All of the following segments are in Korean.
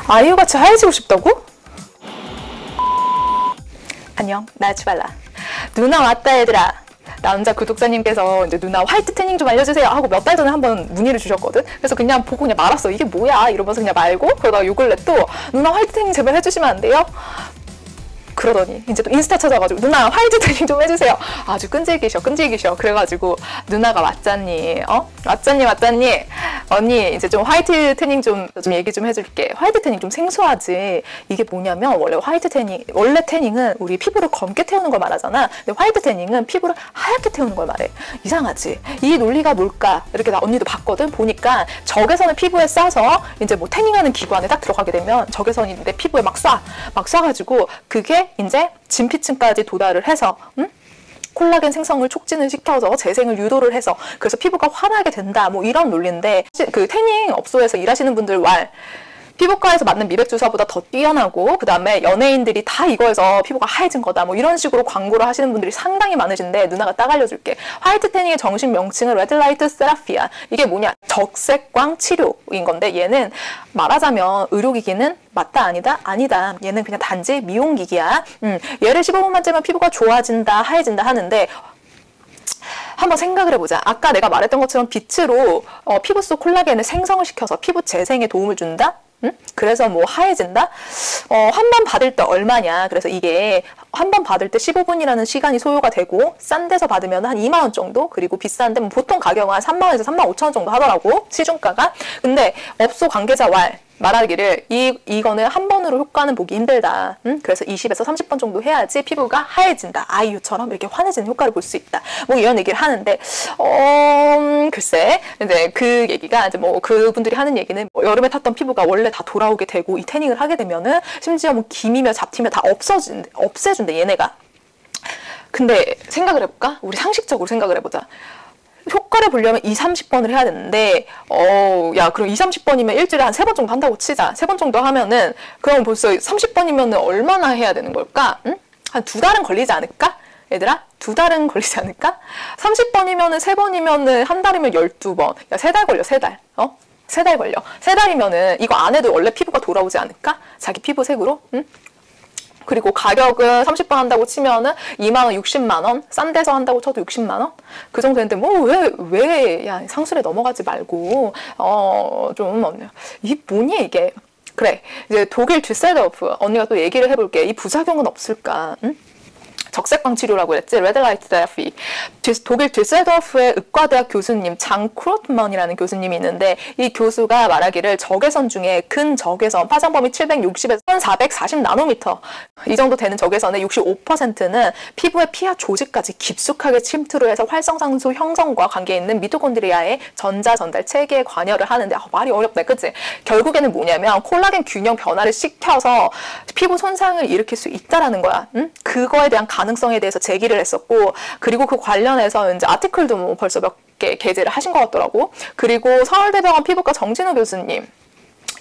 아이유같이 하얘지고 싶다고? 안녕, 나 주발라. 누나 왔다 얘들아. 남자 구독자님께서 이제 누나 화이트 태닝 좀 알려주세요 하고 몇 달 전에 한번 문의를 주셨거든. 그래서 그냥 보고 그냥 말았어. 이게 뭐야 이러면서 그냥 말고, 그러다가 요 근래 또 누나 화이트 태닝 제발 해주시면 안 돼요? 그러더니 이제 또 인스타 찾아가지고 누나 화이트 태닝 좀 해주세요. 아주 끈질기셔. 그래가지고 누나가 왔잖니, 왔잖니 언니 이제 좀 화이트 태닝 좀 얘기 좀 해줄게. 화이트 태닝 좀 생소하지. 이게 뭐냐면 원래 태닝은 우리 피부를 검게 태우는 걸 말하잖아. 근데 화이트 태닝은 피부를 하얗게 태우는 걸 말해. 이상하지? 이 논리가 뭘까? 이렇게 나 언니도 봤거든. 보니까 적외선을 피부에 쏴서 이제 뭐 태닝하는 기관에 딱 들어가게 되면 적외선이 내 피부에 막 쏴가지고 그게 이제 진피층까지 도달을 해서 콜라겐 생성을 촉진을 시켜서 재생을 유도를 해서 그래서 피부가 환하게 된다, 뭐 이런 논리인데, 그 태닝 업소에서 일하시는 분들 피부과에서 맞는 미백 주사보다 더 뛰어나고, 그 다음에 연예인들이 다 이거에서 피부가 하얘진 거다, 뭐 이런 식으로 광고를 하시는 분들이 상당히 많으신데, 누나가 딱 알려줄게. 화이트 태닝의 정식 명칭은 레드라이트 세라피야. 이게 뭐냐? 적색광 치료인 건데, 얘는 말하자면 의료기기는 맞다 아니다? 아니다. 얘는 그냥 단지 미용기기야. 얘를 15분만 째면 피부가 좋아진다, 하얘진다 하는데, 한번 생각을 해보자. 아까 내가 말했던 것처럼 빛으로 피부 속 콜라겐을 생성을 시켜서 피부 재생에 도움을 준다? 그래서 뭐 하얘진다? 한 번 받을 때 얼마냐? 그래서 이게 한 번 받을 때 15분이라는 시간이 소요가 되고, 싼 데서 받으면 한 2만 원 정도? 그리고 비싼 데는 보통 가격은 한 3만 원에서 3만 5천 원 정도 하더라고, 시중가가. 근데 업소 관계자 말하기를 이거는 한 번으로 효과는 보기 힘들다. 그래서 20에서 30번 정도 해야지 피부가 하얘진다. 아이유처럼 이렇게 환해지는 효과를 볼 수 있다. 뭐 이런 얘기를 하는데, 글쎄, 이제 그 얘기가 이제 뭐 그분들이 하는 얘기는 뭐 여름에 탔던 피부가 원래 다 돌아오게 되고, 이 태닝을 하게 되면은 심지어 뭐 기미며 잡티며 다 없애준대, 얘네가. 근데 생각을 해볼까? 우리 상식적으로 생각을 해보자. 효과를 보려면 20-30번을 해야 되는데, 야, 그럼 20-30번이면 일주일에 한 3번 정도 한다고 치자. 3번 정도 하면은, 그럼 벌써 30번이면은 얼마나 해야 되는 걸까? 한 2달은 걸리지 않을까? 얘들아? 2달은 걸리지 않을까? 30번이면은 3번이면은 한 달이면 12번. 야, 3달 걸려, 3달. 3달 걸려. 3달이면은 이거 안 해도 원래 피부가 돌아오지 않을까? 자기 피부 색으로? 그리고 가격은 30번 한다고 치면은 2만 원, 60만 원, 싼 데서 한다고 쳐도 60만 원? 그 정도 되는데, 뭐, 야, 상술에 넘어가지 말고, 이게 뭐니, 이게. 그래, 이제 독일 듀셀도르프, 언니가 또 얘기를 해볼게. 이 부작용은 없을까? 적색광 치료라고 그랬지? 레드라이트 테라피. 독일 듀셀도르프의 의과대학 교수님 장 크로트먼이라는 교수님이 있는데, 이 교수가 말하기를 적외선 중에 근적외선 파장 범위 760에서 1440 나노미터 이 정도 되는 적외선의 65%는 피부의 피하 조직까지 깊숙하게 침투를 해서 활성산소 형성과 관계 있는 미토콘드리아의 전자 전달 체계에 관여를 하는데, 말이 어렵네, 그치? 결국에는 뭐냐면 콜라겐 균형 변화를 시켜서 피부 손상을 일으킬 수 있다라는 거야. 그거에 대한 가능성에 대해서 제기를 했었고, 그리고 그 관련해서 이제 아티클도 뭐 벌써 몇 개 게재를 하신 것 같더라고. 그리고 서울대병원 피부과 정진우 교수님,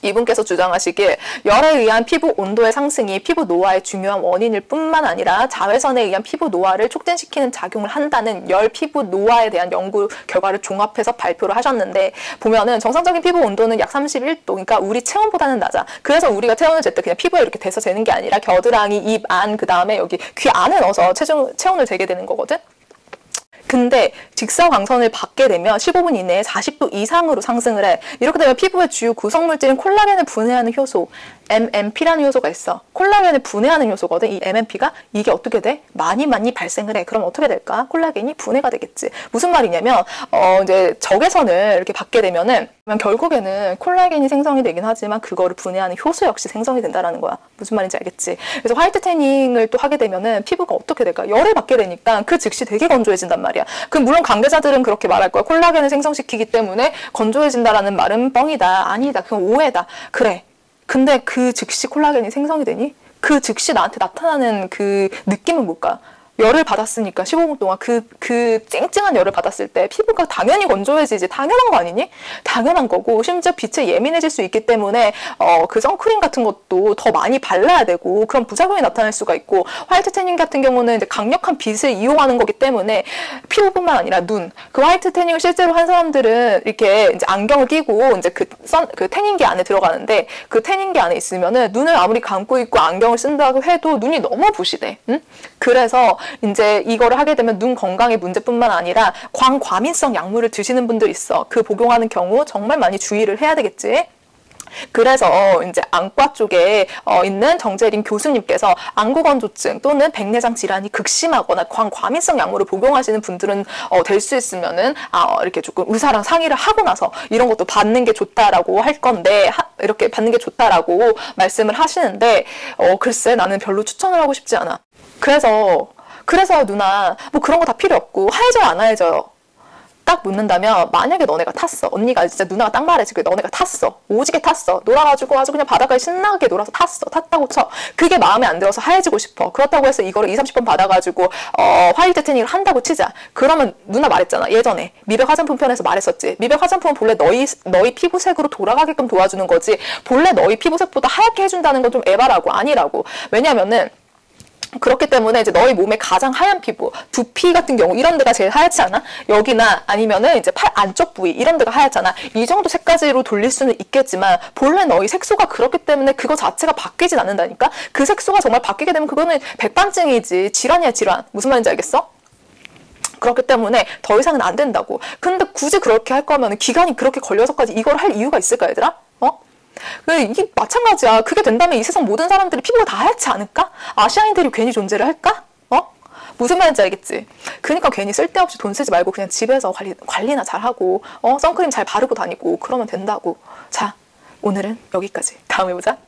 이분께서 주장하시길 열에 의한 피부 온도의 상승이 피부 노화의 중요한 원인일 뿐만 아니라 자외선에 의한 피부 노화를 촉진시키는 작용을 한다는 열 피부 노화에 대한 연구 결과를 종합해서 발표를 하셨는데, 보면은 정상적인 피부 온도는 약 31도, 그러니까 우리 체온보다는 낮아. 그래서 우리가 체온을 잴 때 그냥 피부에 이렇게 대서 재는 게 아니라 겨드랑이, 입 안, 그 다음에 여기 귀 안에 넣어서 체온을 재게 되는 거거든. 근데 직사광선을 받게 되면 15분 이내에 40도 이상으로 상승을 해. 이렇게 되면 피부의 주요 구성물질인 콜라겐을 분해하는 효소 MMP라는 효소가 있어. 콜라겐을 분해하는 효소거든. 이 MMP가 이게 어떻게 돼? 많이 발생을 해. 그럼 어떻게 될까? 콜라겐이 분해가 되겠지. 무슨 말이냐면 이제 적외선을 이렇게 받게 되면은 결국에는 콜라겐이 생성이 되긴 하지만 그거를 분해하는 효소 역시 생성이 된다라는 거야. 무슨 말인지 알겠지? 그래서 화이트 태닝을 또 하게 되면은 피부가 어떻게 될까? 열을 받게 되니까 그 즉시 되게 건조해진단 말이야. 물론 관계자들은 그렇게 말할 거야. 콜라겐을 생성시키기 때문에 건조해진다라는 말은 뻥이다. 아니다. 그건 오해다. 그래. 근데 그 즉시 콜라겐이 생성이 되니? 그 즉시 나한테 나타나는 그 느낌은 뭘까? 열을 받았으니까 15분 동안 그 쨍쨍한 열을 받았을 때 피부가 당연히 건조해지지. 당연한 거 아니니? 당연한 거고, 심지어 빛에 예민해질 수 있기 때문에 그 선크림 같은 것도 더 많이 발라야 되고 그런 부작용이 나타날 수가 있고, 화이트 태닝 같은 경우는 이제 강력한 빛을 이용하는 거기 때문에 피부뿐만 아니라 눈, 그 화이트 태닝을 실제로 한 사람들은 이렇게 이제 안경을 끼고 이제 그 태닝기 안에 들어가는데, 그 태닝기 안에 있으면은 눈을 아무리 감고 있고 안경을 쓴다고 해도 눈이 너무 부시대. 응? 그래서 이제 이거를 하게 되면 눈 건강의 문제뿐만 아니라 광과민성 약물을 드시는 분들 있어. 그 복용하는 경우 정말 많이 주의를 해야 되겠지. 그래서 이제 안과 쪽에 있는 정재린 교수님께서 안구건조증 또는 백내장 질환이 극심하거나 광과민성 약물을 복용하시는 분들은 될 수 있으면은 이렇게 조금 의사랑 상의를 하고 나서 이런 것도 받는 게 좋다라고 할 건데, 이렇게 받는 게 좋다라고 말씀을 하시는데, 글쎄 나는 별로 추천을 하고 싶지 않아. 그래서 누나 뭐 그런 거 다 필요 없고 하얘져요 안 하얘져요? 딱 묻는다면, 만약에 너네가 탔어. 언니가 진짜 누나가 딱 말해. 지금 너네가 탔어. 오지게 탔어. 놀아가지고 아주 그냥 바닷가에 신나게 놀아서 탔어. 탔다고 쳐. 그게 마음에 안 들어서 하얘지고 싶어. 그렇다고 해서 이거를 20-30번 받아가지고 화이트 태닝을 한다고 치자. 그러면 누나 말했잖아. 예전에 미백 화장품 편에서 말했었지. 미백 화장품은 본래 너희 피부색으로 돌아가게끔 도와주는 거지, 본래 너희 피부색보다 하얗게 해준다는 건 좀 에바라고. 아니라고. 왜냐면은 그렇기 때문에 이제 너희 몸의 가장 하얀 피부, 두피 같은 경우 이런 데가 제일 하얗지 않아? 여기나 아니면은 이제 팔 안쪽 부위 이런 데가 하얗잖아. 이 정도 색까지로 돌릴 수는 있겠지만 본래 너희 색소가 그렇기 때문에 그거 자체가 바뀌진 않는다니까? 그 색소가 정말 바뀌게 되면 그거는 백반증이지. 질환이야 질환. 무슨 말인지 알겠어? 그렇기 때문에 더 이상은 안 된다고. 근데 굳이 그렇게 할 거면 기간이 그렇게 걸려서까지 이걸 할 이유가 있을까 얘들아? 이게 마찬가지야. 그게 된다면 이 세상 모든 사람들이 피부가 다 하얗지 않을까? 아시아인들이 괜히 존재를 할까? 무슨 말인지 알겠지? 그러니까 괜히 쓸데없이 돈 쓰지 말고 그냥 집에서 관리나 잘하고 선크림 잘 바르고 다니고 그러면 된다고. 자, 오늘은 여기까지. 다음에 보자.